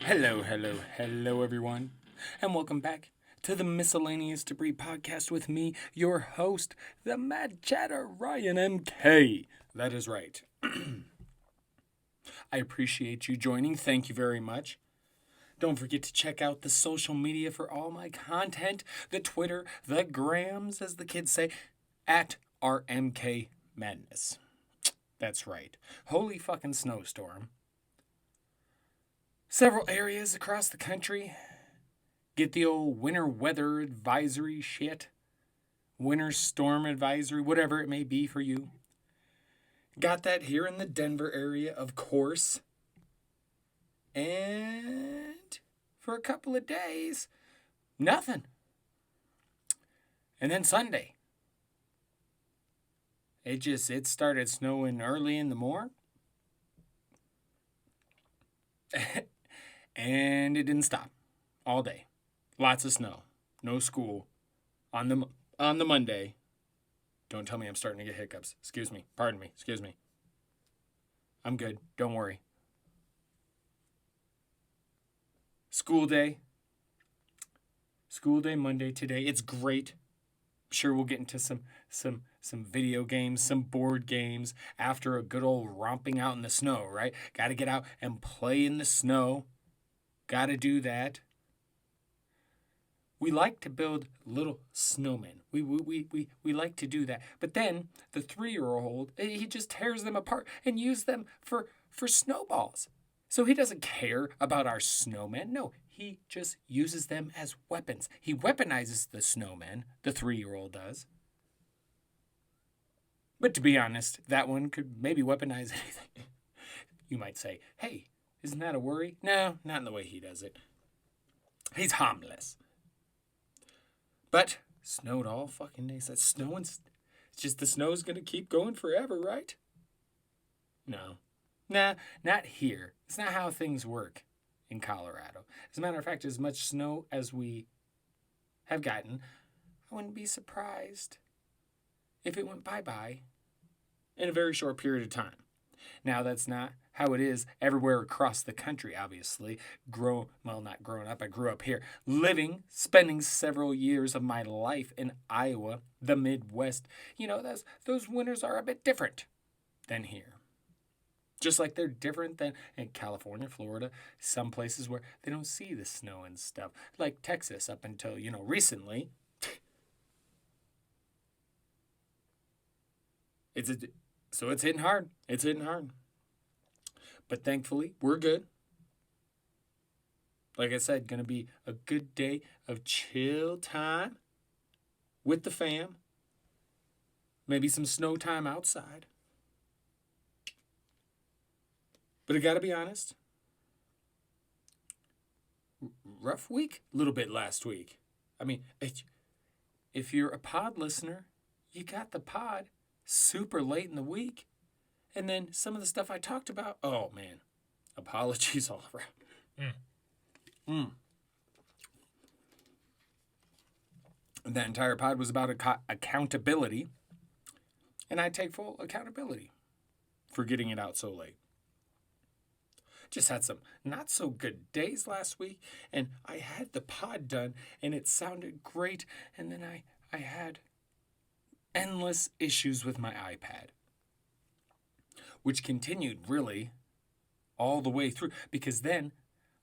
Hello, everyone, and welcome back to the Miscellaneous Debris Podcast with me, your host, the Mad Chatter Ryan MK. That is right. I appreciate you joining. Thank you very much. Don't forget to check out the social media for all my content, the Twitter, the grams, as the kids say, at RMK Madness. That's right. Holy fucking snowstorm. Several areas across the country get the old winter weather advisory shit, winter storm advisory, whatever it may be for you. Got that here in the Denver area, of course. And for a couple of days, nothing. And then Sunday, it started snowing early in the morning. And it didn't stop all day. Lots of snow. No school on the Monday. Don't tell me I'm starting to get hiccups. Excuse me. Pardon me. Excuse me. I'm good. Don't worry. School day. School day Monday today. It's great. I'm sure we'll get into some video games, some board games after a good old romping out in the snow, right? Got to get out and play in the snow. Got to do that. We like to build little snowmen. We like to do that. But then the 3-year-old, he just tears them apart and uses them for snowballs. So he doesn't care about our snowmen. No, he just uses them as weapons. He weaponizes the snowmen, the 3-year-old does. But to be honest, that one could maybe weaponize anything. You might say, hey, isn't that a worry? No, not in the way he does it. He's harmless. But snowed all fucking days. That's snowing. It's just the snow's going to keep going forever, right? No. Nah, not here. It's not how things work in Colorado. As a matter of fact, as much snow as we have gotten, I wouldn't be surprised if it went bye-bye in a very short period of time. Now, that's not how it is everywhere across the country, obviously. Not growing up, I grew up here. Spending several years of my life in Iowa, the Midwest. You know, those winters are a bit different than here. Just like they're different than in California, Florida, some places where they don't see the snow and stuff. Like Texas up until, recently. So it's hitting hard. It's hitting hard. But thankfully, we're good. Like I said, going to be a good day of chill time with the fam. Maybe some snow time outside. But I got to be honest. Rough week? A little bit last week. I mean, if you're a pod listener, you got the pod super late in the week. And then some of the stuff I talked about, oh man, apologies all around. That entire pod was about accountability. And I take full accountability for getting it out so late. Just had some not so good days last week. And I had the pod done and it sounded great. And then I had endless issues with my iPad, which continued really all the way through, because then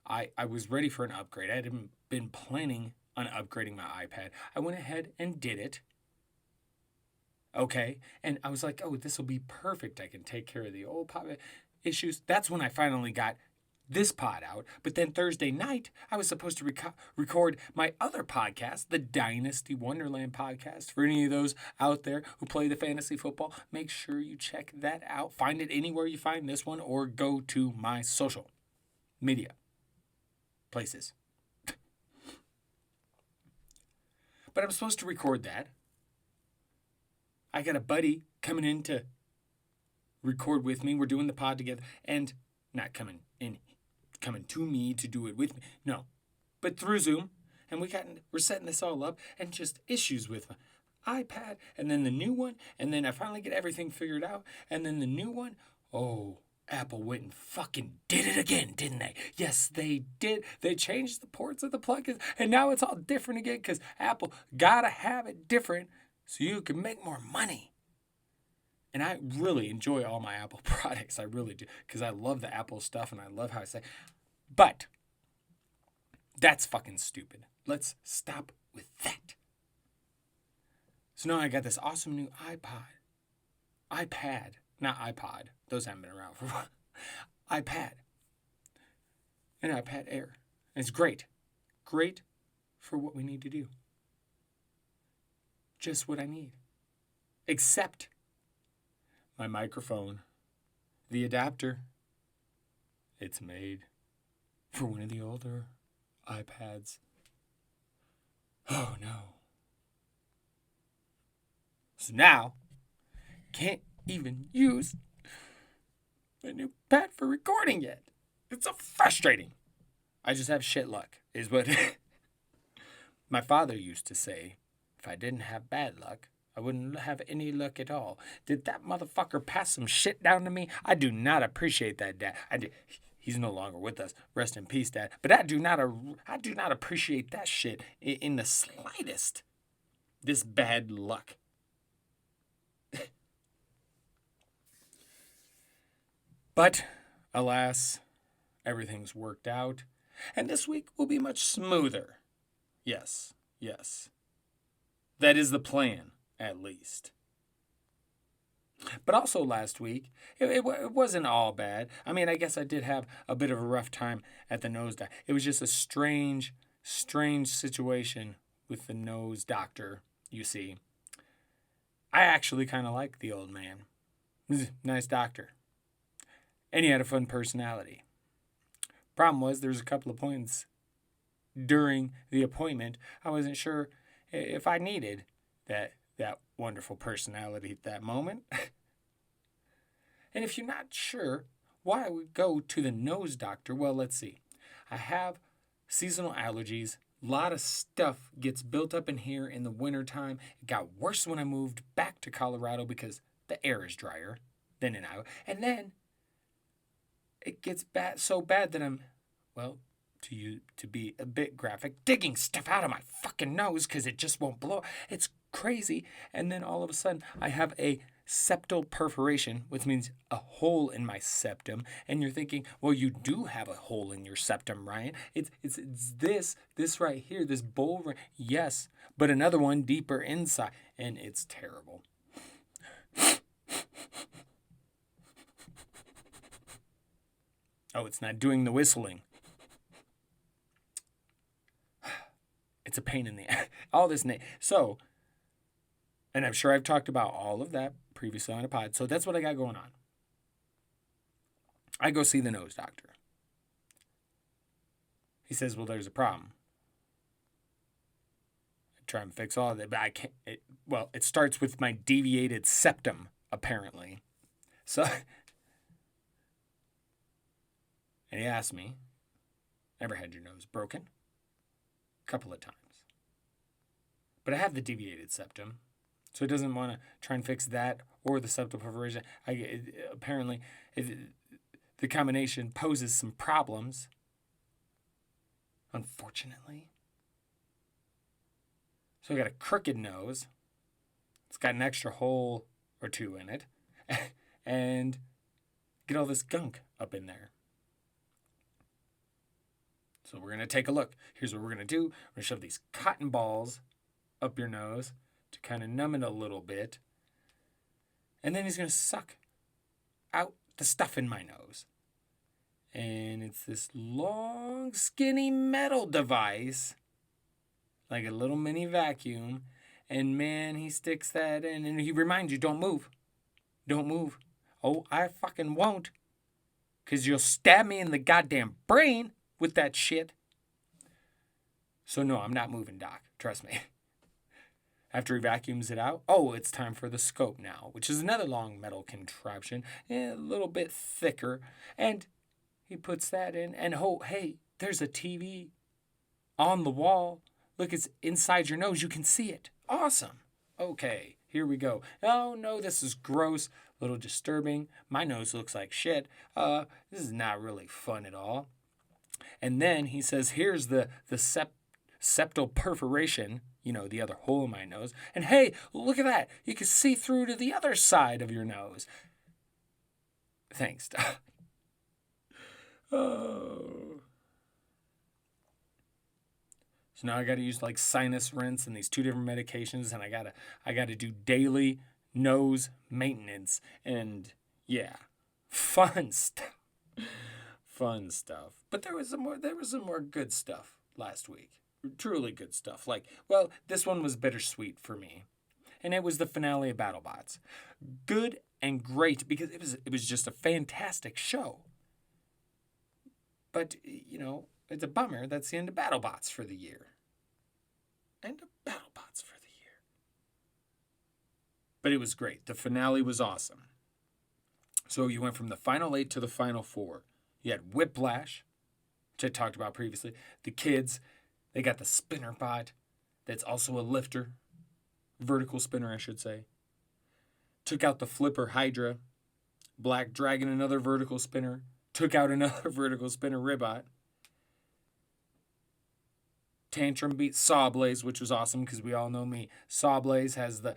I was ready for an upgrade. I hadn't been planning on upgrading my iPad. I went ahead and did it. Okay. And I was like, oh, this will be perfect. I can take care of the old pod issues. That's when I finally got this pod out. But then Thursday night, I was supposed to record my other podcast, the Dynasty Wonderland podcast. For any of those out there who play the fantasy football, make sure you check that out. Find it anywhere you find this one, or go to my social media places. But I'm supposed to record that. I got a buddy coming in to record with me. We're doing the pod together, and not coming to me to do it with me. No, but through Zoom. And we're setting this all up, and just issues with my iPad, and then the new one, and then I finally get everything figured out, and then the new one. Oh, Apple went and fucking did it again, didn't they? Yes, they did. They changed the ports of the plugins, and now it's all different again because Apple gotta have it different so you can make more money. And I really enjoy all my Apple products. I really do because I love the Apple stuff and I love how I say. But that's fucking stupid. Let's stop with that. So now I got this awesome new iPad, not iPod. Those haven't been around for a while. iPad. An iPad Air. And it's great. Great for what we need to do. Just what I need. Except my microphone. The adapter. It's made for one of the older iPads. Oh no. So now, can't even use my new pad for recording yet. It's so frustrating. I just have shit luck, is what my father used to say. If I didn't have bad luck, I wouldn't have any luck at all. Did that motherfucker pass some shit down to me? I do not appreciate that, Dad. He's no longer with us. Rest in peace, Dad. But I do not appreciate that shit in the slightest. This bad luck. But, alas, everything's worked out, and this week will be much smoother. Yes. That is the plan, at least. But also last week, it wasn't all bad. I mean, I guess I did have a bit of a rough time at the nose doctor. It was just a strange situation with the nose doctor, you see. I actually kind of like the old man. Nice doctor. And he had a fun personality. Problem was, there was a couple of points during the appointment I wasn't sure if I needed that wonderful personality at that moment. And if you're not sure why I would go to the nose doctor, well, let's see. I have seasonal allergies. A lot of stuff gets built up in here in the wintertime. It got worse when I moved back to Colorado because the air is drier than in Iowa. And then it gets so bad that I'm, well, to be a bit graphic, digging stuff out of my fucking nose because it just won't blow. It's crazy. And then all of a sudden, I have a septal perforation, which means a hole in my septum. And you're thinking, well, you do have a hole in your septum, Ryan. It's this right here, this bowl. Yes, but another one deeper inside. And it's terrible. Oh, it's not doing the whistling. It's a pain in the ass. All this. So, and I'm sure I've talked about all of that previously on a pod. So that's what I got going on. I go see the nose doctor. He says, well, there's a problem. I try and fix all of it, but I can't. It starts with my deviated septum, apparently. So, and he asked me, ever had your nose broken? A couple of times. But I have the deviated septum, so it doesn't want to try and fix that or the septal perforation. Apparently, the combination poses some problems, unfortunately. So I got a crooked nose. It's got an extra hole or two in it. And get all this gunk up in there. So we're going to take a look. Here's what we're going to do. We're going to shove these cotton balls up your nose to kind of numb it a little bit. And then he's going to suck out the stuff in my nose. And it's this long, skinny metal device, like a little mini vacuum. And man, he sticks that in and he reminds you, don't move. Don't move. Oh, I fucking won't. Because you'll stab me in the goddamn brain with that shit. So no, I'm not moving, Doc. Trust me. After he vacuums it out, it's time for the scope now, which is another long metal contraption, a little bit thicker. And he puts that in, and hey, there's a TV on the wall. Look, it's inside your nose. You can see it. Awesome. Okay, Here we go. Oh no, this is gross, a little disturbing. My nose looks like shit. This is not really fun at all. And then he says, here's the septal perforation, the other hole in my nose. And hey, look at that. You can see through to the other side of your nose. Thanks, Doc. Oh. So now I got to use like sinus rinse and these 2 different medications, and I got to do daily nose maintenance, and yeah, fun stuff. Fun stuff. But there was some more good stuff last week. Truly good stuff. Like, well, this one was bittersweet for me. And it was the finale of BattleBots. Good and great because it was just a fantastic show. But, it's a bummer that's the end of BattleBots for the year. End of BattleBots for the year. But it was great. The finale was awesome. So you went from the final 8 to the final 4. You had Whiplash, which I talked about previously. The kids, they got the spinner bot that's also a lifter. Vertical spinner, I should say. Took out the flipper Hydra. Black Dragon, another vertical spinner. Took out another vertical spinner Ribot. Tantrum beat Sawblaze, which was awesome because we all know me. Sawblaze has the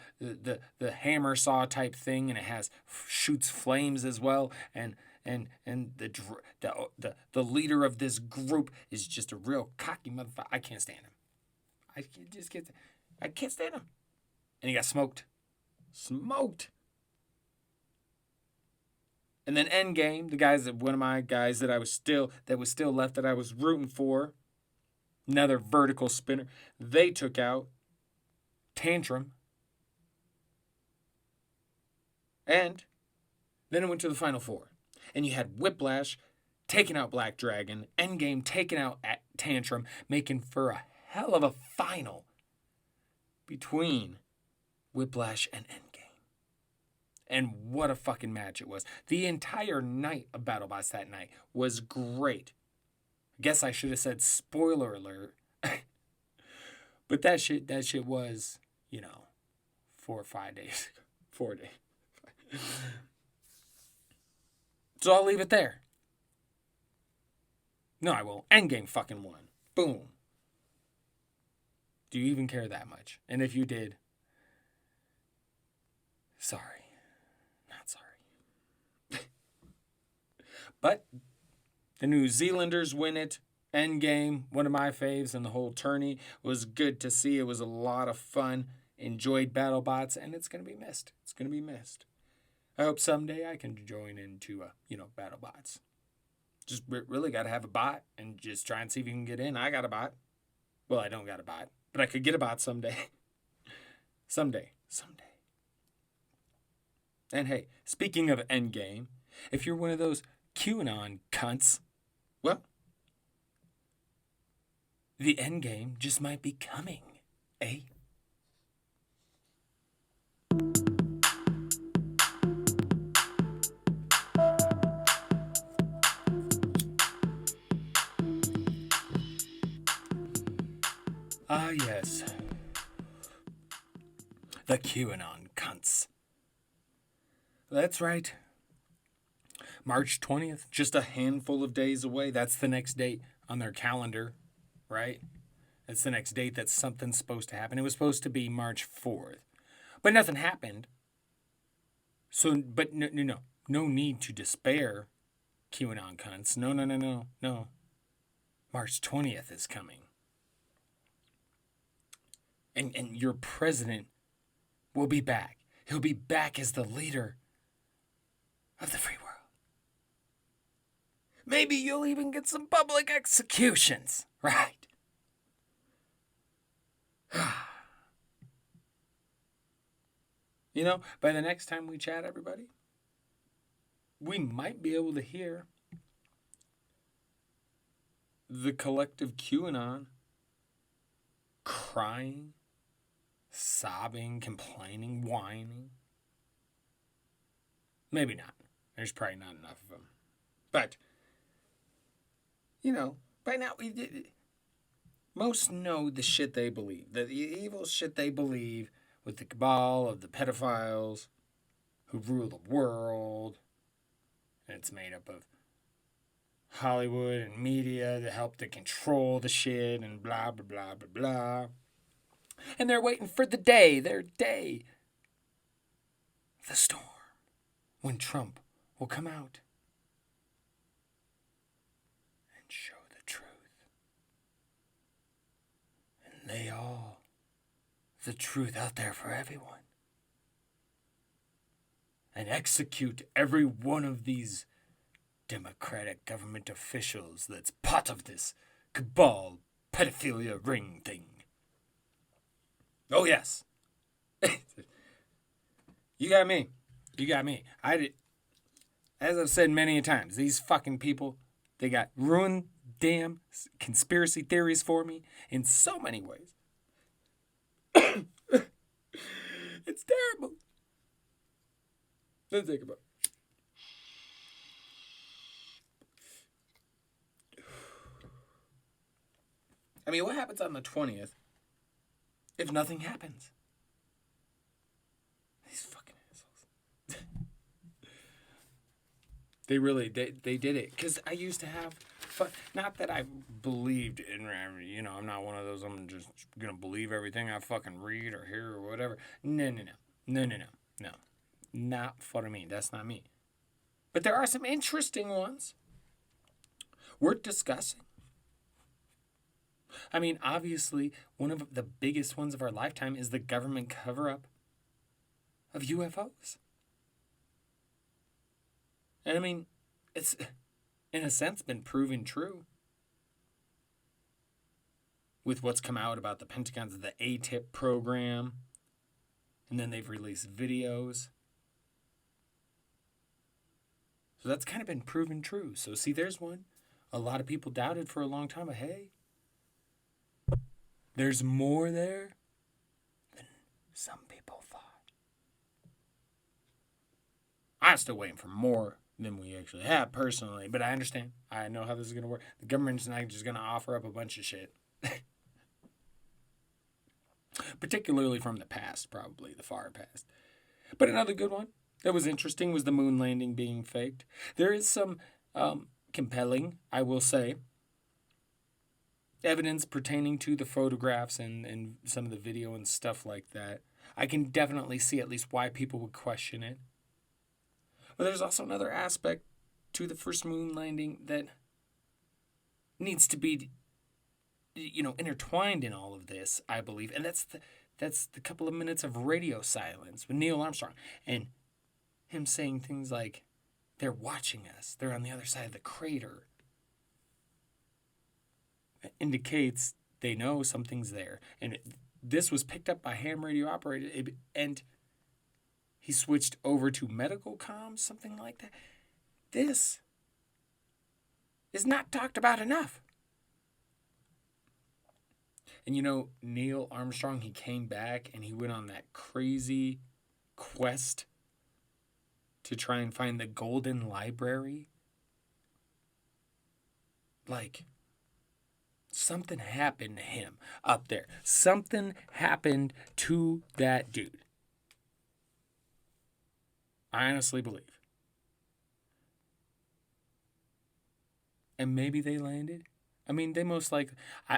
hammer saw type thing, and it shoots flames as well. And the leader of this group is just a real cocky motherfucker. I can't stand him. I can't stand him. And he got smoked. And then Endgame, one of my guys that was still left that I was rooting for. Another vertical spinner. They took out Tantrum. And then it went to the final 4. And you had Whiplash taking out Black Dragon, Endgame taking out Tantrum, making for a hell of a final between Whiplash and Endgame. And what a fucking match it was. The entire night of BattleBots that night was great. I guess I should have said spoiler alert. But that shit was, 4 or 5 days. 4 days. So I'll leave it there. No, I won't. Endgame fucking won. Boom. Do you even care that much? And if you did, sorry. Not sorry. But the New Zealanders win it. Endgame, one of my faves in the whole tourney. Was good to see. It was a lot of fun. Enjoyed BattleBots, and it's going to be missed. It's going to be missed. I hope someday I can join into, BattleBots. Just really got to have a bot and just try and see if you can get in. I got a bot. Well, I don't got a bot, but I could get a bot someday. Someday. And hey, speaking of Endgame, if you're one of those QAnon cunts, well, the Endgame just might be coming, eh? Ah, yes. The QAnon cunts. That's right. March 20th, just a handful of days away. That's the next date on their calendar, right? That's the next date that something's supposed to happen. It was supposed to be March 4th. But nothing happened. So, but no need to despair, QAnon cunts. No. March 20th is coming. And your president will be back. He'll be back as the leader of the free world. Maybe you'll even get some public executions, right? By the next time we chat, everybody, we might be able to hear the collective QAnon crying, sobbing, complaining, whining. Maybe not. There's probably not enough of them. But, by now, most know the shit they believe. The evil shit they believe with the cabal of the pedophiles who rule the world. And it's made up of Hollywood and media that help to control the shit and blah, blah, blah, blah, blah. And they're waiting for their day, the storm, when Trump will come out and show the truth and lay all the truth out there for everyone and execute every one of these Democratic government officials that's part of this cabal pedophilia ring thing. Oh, yes. You got me. As I've said many times, these fucking people, they got ruined damn conspiracy theories for me in so many ways. It's terrible. Let's think about it. I mean, what happens on the 20th if nothing happens? These fucking assholes. They did it. Because I used to have not that I believed in, I'm not one of those, I'm just going to believe everything I fucking read or hear or whatever. No. Not for me. That's not me. But there are some interesting ones worth discussing. I mean, obviously, one of the biggest ones of our lifetime is the government cover-up of UFOs. And I mean, it's, in a sense, been proven true. With what's come out about the Pentagon's, the ATIP program. And then they've released videos. So that's kind of been proven true. So see, there's one. A lot of people doubted for a long time, but hey, there's more there than some people thought. I'm still waiting for more than we actually have personally, but I understand. I know how this is going to work. The government's not just going to offer up a bunch of shit. Particularly from the past, probably, the far past. But another good one that was interesting was the moon landing being faked. There is some compelling, I will say, evidence pertaining to the photographs and some of the video and stuff like that. I can definitely see at least why people would question it. But there's also another aspect to the first moon landing that needs to be, intertwined in all of this, I believe. And that's the couple of minutes of radio silence with Neil Armstrong and him saying things like, they're watching us. They're on the other side of the crater. It indicates they know something's there. And this was picked up by ham radio operators, and he switched over to medical comms, something like that. This is not talked about enough. And Neil Armstrong, he came back and he went on that crazy quest to try and find the Golden Library. Like, something happened to him up there. Something happened to that dude. I honestly believe. And maybe they landed. I mean, they most likely...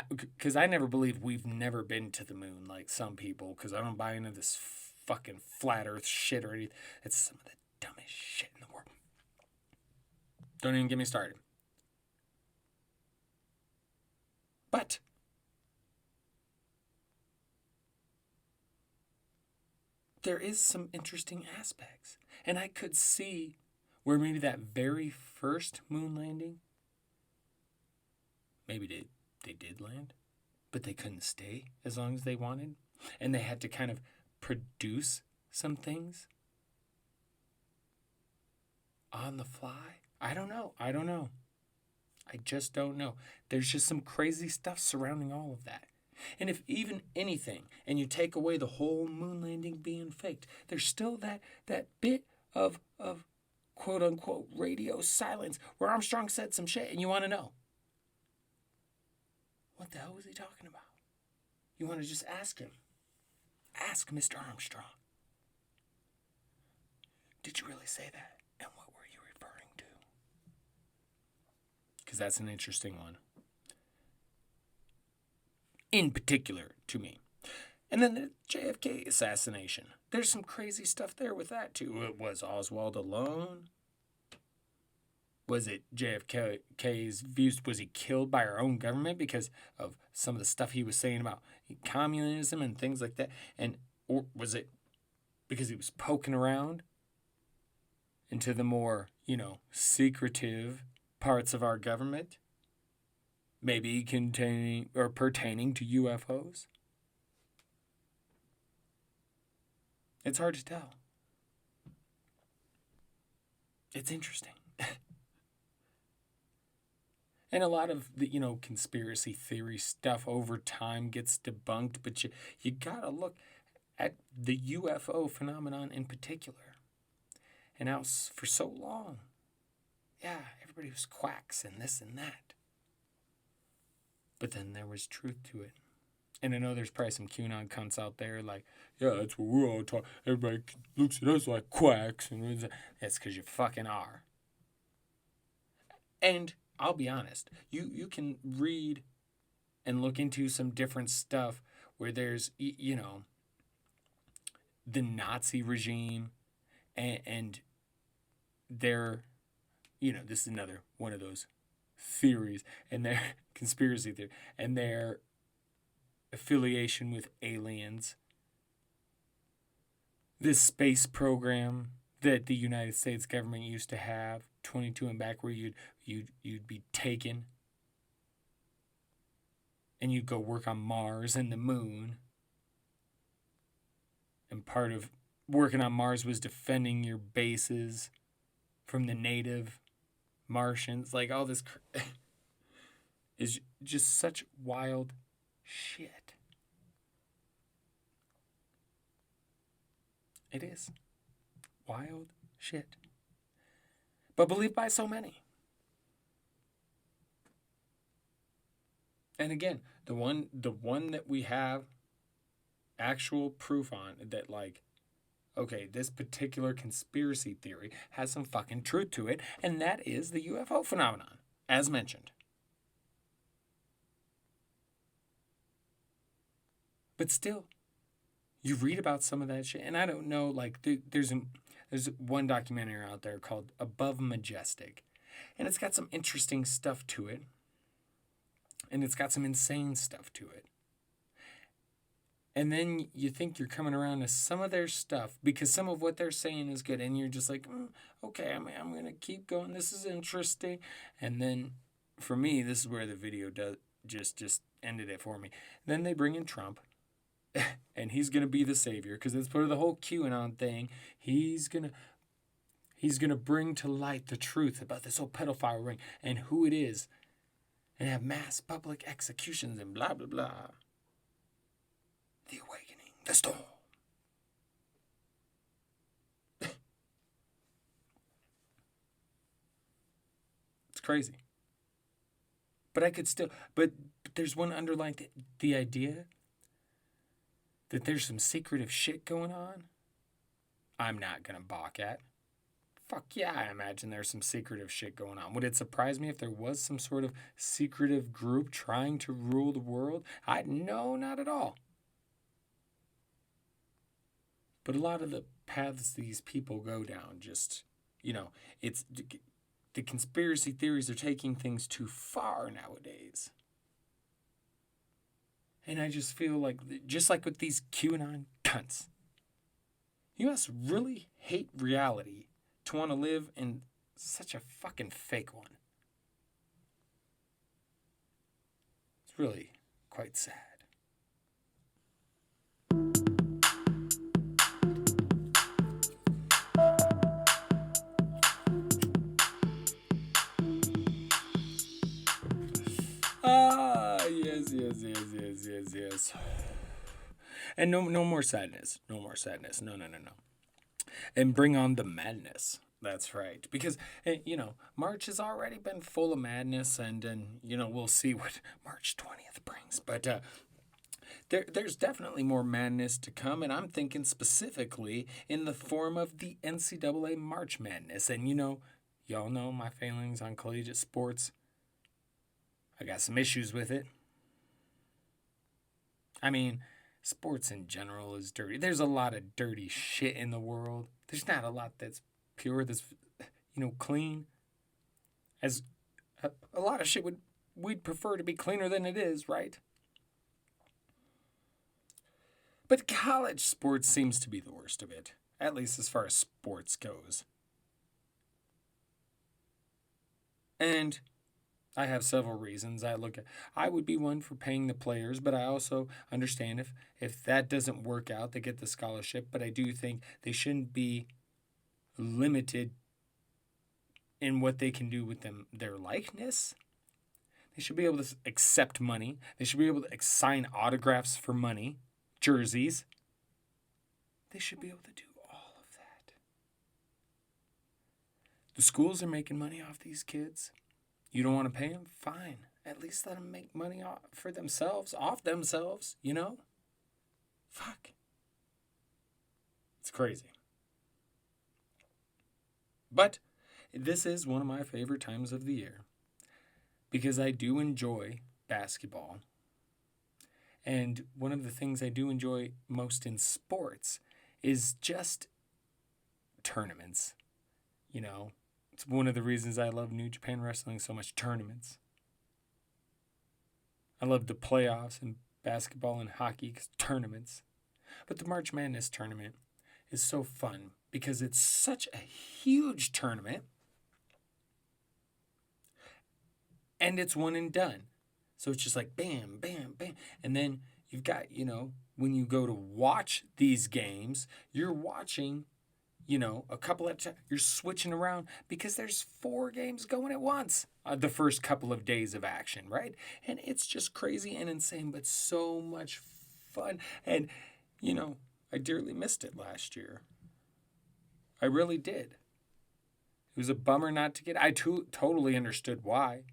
Because I never believe we've never been to the moon like some people. Because I don't buy into this fucking flat earth shit or anything. It's some of the dumbest shit in the world. Don't even get me started. But there is some interesting aspects. And I could see where maybe that very first moon landing, maybe they did land, but they couldn't stay as long as they wanted. And they had to kind of produce some things on the fly. I don't know. I just don't know. There's just some crazy stuff surrounding all of that. And if even anything, and you take away the whole moon landing being faked, there's still that bit of quote-unquote radio silence where Armstrong said some shit and you want to know. What the hell was he talking about? You want to just ask him. Ask Mr. Armstrong. Did you really say that? And what were you referring to? Because that's an interesting one. In particular, to me. And then the JFK assassination. There's some crazy stuff there with that, too. Was Oswald alone? Was it JFK's views? Was he killed by our own government because of some of the stuff he was saying about communism and things like that? Or was it because he was poking around into the more, secretive parts of our government? Maybe containing or pertaining to UFOs? It's hard to tell. It's interesting. And a lot of the, conspiracy theory stuff over time gets debunked, but you gotta look at the UFO phenomenon in particular. And how for so long, everybody was quacks and this and that. But then there was truth to it. And I know there's probably some QAnon cunts out there like, that's what we're all talking. Everybody looks at us like quacks. And that's because you fucking are. And I'll be honest, you can read and look into some different stuff where there's, the Nazi regime and their, this is another one of those theories and their conspiracy theory and their affiliation with aliens. This space program that the United States government used to have, 22 and back, where you'd be taken and you'd go work on Mars and the moon. And part of working on Mars was defending your bases from the native Martians. Like all this is just such wild shit. It is. Wild shit. But believed by so many. And again, the one that we have actual proof on that, like, okay, this particular conspiracy theory has some fucking truth to it, and that is the UFO phenomenon, as mentioned. But still, you read about some of that shit, and I don't know, like, there's one documentary out there called Above Majestic, and it's got some interesting stuff to it, and it's got some insane stuff to it. And then you think you're coming around to some of their stuff because some of what they're saying is good, and you're just like, okay, I'm going to keep going. This is interesting. And then, for me, this is where the video just ended it for me. Then they bring in Trump. And he's going to be the savior because it's part of the whole QAnon thing. He's going to bring to light the truth about this whole pedophile ring and who it is and have mass public executions and blah, blah, blah. The awakening, the storm. It's crazy. But there's one underlying the idea that there's some secretive shit going on, I'm not going to balk at. Fuck yeah, I imagine there's some secretive shit going on. Would it surprise me if there was some sort of secretive group trying to rule the world? No, not at all. But a lot of the paths these people go down just, it's the conspiracy theories are taking things too far nowadays. And I just feel like, just like with these QAnon cunts, you must really hate reality to want to live in such a fucking fake one. It's really quite sad. Yes. And no more sadness. No more sadness. No. And bring on the madness. That's right. Because, March has already been full of madness, and we'll see what March 20th brings. But There's definitely more madness to come, and I'm thinking specifically in the form of the NCAA March Madness. And y'all know my feelings on collegiate sports. I got some issues with it. I mean, sports in general is dirty. There's a lot of dirty shit in the world. There's not a lot that's pure, that's clean. As a lot of shit we'd prefer to be cleaner than it is, right? But college sports seems to be the worst of it, at least as far as sports goes. And I have several reasons. I would be one for paying the players, but I also understand if that doesn't work out, they get the scholarship. But I do think they shouldn't be limited in what they can do with their likeness. They should be able to accept money. They should be able to sign autographs for money, jerseys. They should be able to do all of that. The schools are making money off these kids. You don't want to pay them? Fine. At least let them make money off themselves. Fuck. It's crazy. But this is one of my favorite times of the year because I do enjoy basketball. And one of the things I do enjoy most in sports is just tournaments. It's one of the reasons I love New Japan Wrestling so much, tournaments. I love the playoffs in basketball and hockey because tournaments. But the March Madness tournament is so fun because it's such a huge tournament and it's one and done. So it's just like bam, bam, bam. And then you've got, when you go to watch these games, you're watching a couple of times, you're switching around because there's 4 games going at once. The first couple of days of action, right? And it's just crazy and insane, but so much fun. And, I dearly missed it last year. I really did. It was a bummer not to get. I totally understood why.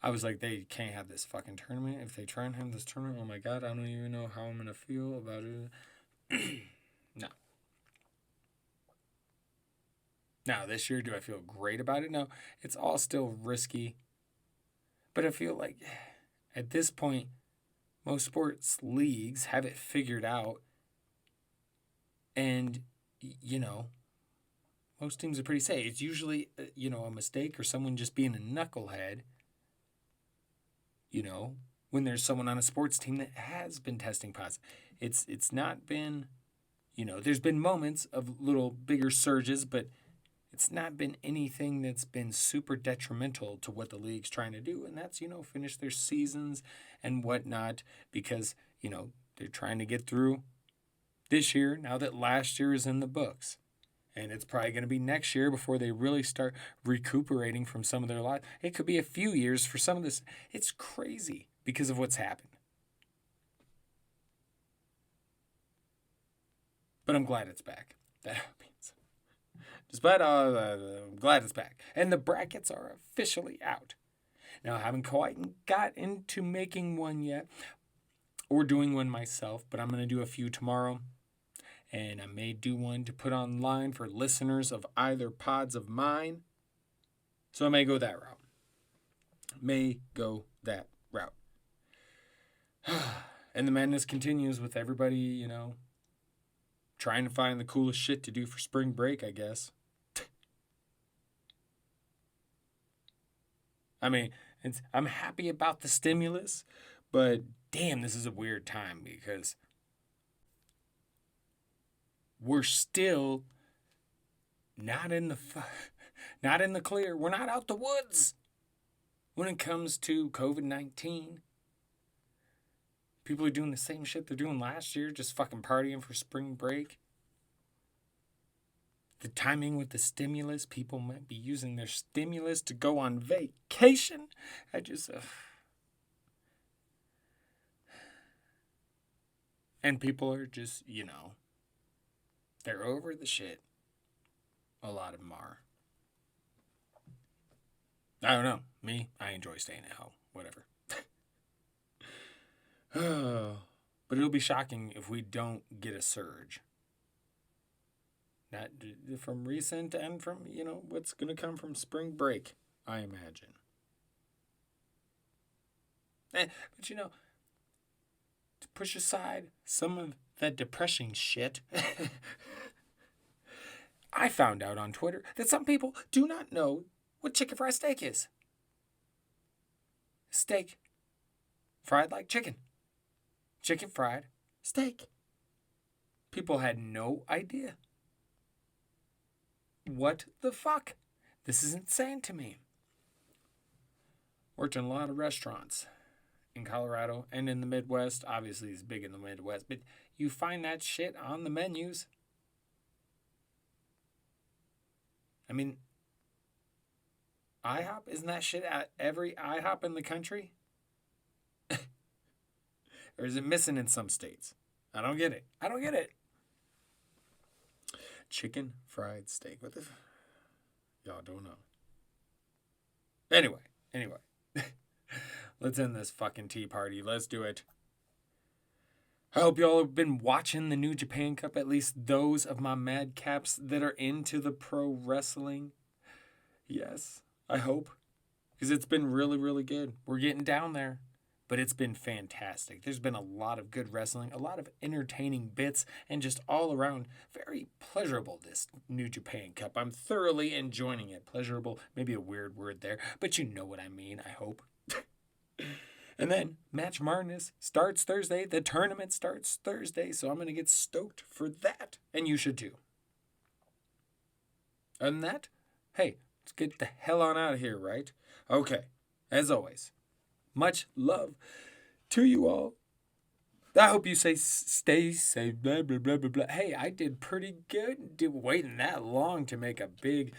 I was like, they can't have this fucking tournament. If they try and have this tournament, oh my God, I don't even know how I'm going to feel about it. No. Now, this year, do I feel great about it? No, it's all still risky. But I feel like at this point, most sports leagues have it figured out. And, most teams are pretty safe. It's usually, a mistake or someone just being a knucklehead. When there's someone on a sports team that has been testing positive. It's not been, there's been moments of little bigger surges, but it's not been anything that's been super detrimental to what the league's trying to do. And that's, finish their seasons and whatnot because, they're trying to get through this year now that last year is in the books. And it's probably going to be next year before they really start recuperating from some of their life. It could be a few years for some of this. It's crazy because of what's happened. But I'm glad it's back. That means. Despite all I'm glad it's back. And the brackets are officially out. Now, I haven't quite got into making one yet or doing one myself, but I'm going to do a few tomorrow. And I may do one to put online for listeners of either pods of mine. So I may go that route. And the madness continues with everybody, trying to find the coolest shit to do for spring break, I guess. I mean, I'm happy about the stimulus, but damn, this is a weird time because we're still not in the clear. We're not out the woods when it comes to COVID-19. People are doing the same shit they're doing last year, just fucking partying for spring break. The timing with the stimulus, people might be using their stimulus to go on vacation. And people are just, they're over the shit. A lot of them are. I don't know. Me, I enjoy staying at home. Whatever. But it'll be shocking if we don't get a surge. Not from recent and from, what's going to come from spring break, I imagine. But to push aside some of that depressing shit, I found out on Twitter that some people do not know what chicken fried steak is. Steak fried like chicken. Chicken fried steak. People had no idea. What the fuck? This is insane to me. Worked in a lot of restaurants in Colorado and in the Midwest. Obviously, it's big in the Midwest, but you find that shit on the menus. I mean, IHOP, isn't that shit at every IHOP in the country? Or is it missing in some states? I don't get it. Chicken fried steak. What the y'all don't know. Anyway. Let's end this fucking tea party. Let's do it. I hope y'all have been watching the New Japan Cup, at least those of my madcaps that are into the pro wrestling. Yes, I hope. Because it's been really, really good. We're getting down there. But it's been fantastic. There's been a lot of good wrestling, a lot of entertaining bits, and just all around very pleasurable, this New Japan Cup. I'm thoroughly enjoying it. Pleasurable, maybe a weird word there, but you know what I mean, I hope. And then Match Madness starts Thursday. The tournament starts Thursday, so I'm going to get stoked for that. And you should too. Other than that, hey, let's get the hell on out of here, right? Okay, as always. Much love to you all. I hope you stay safe, blah, blah, blah, blah, blah. Hey, I did pretty good waiting that long to make a big,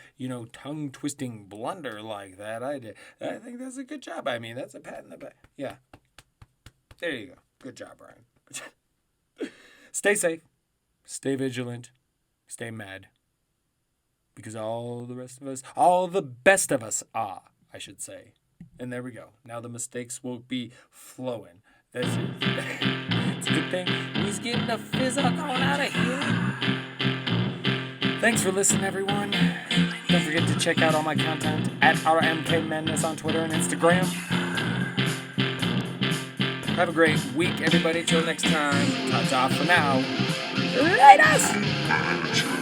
tongue-twisting blunder like that. I think that's a good job. I mean, that's a pat in the back. Yeah. There you go. Good job, Brian. Stay safe. Stay vigilant. Stay mad. Because all the best of us are, I should say. And there we go. Now the mistakes will be flowing. That's it. It's a good thing. He's getting the fizz on out of here. Thanks for listening, everyone. Don't forget to check out all my content at RMK Madness on Twitter and Instagram. Have a great week, everybody. Till next time. Ta-ta for now. Laters!